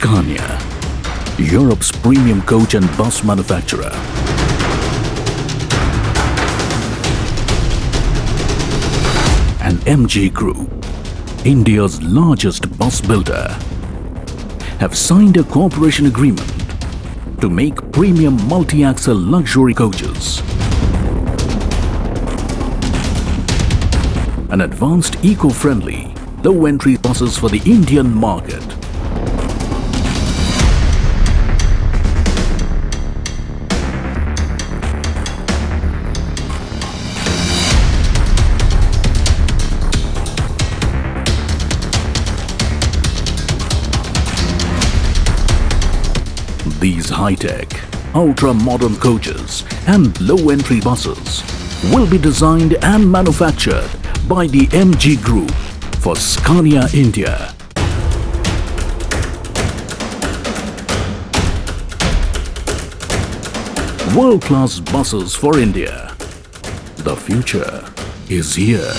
Scania, Europe's premium coach and bus manufacturer. And MG Group, India's largest bus builder, have signed a cooperation agreement to make premium multi-axle luxury coaches and advanced eco-friendly low-entry buses for the Indian market. These high-tech, ultra-modern coaches and low-entry buses will be designed and manufactured by the MG Group for Scania India. World-class buses for India. The future is here.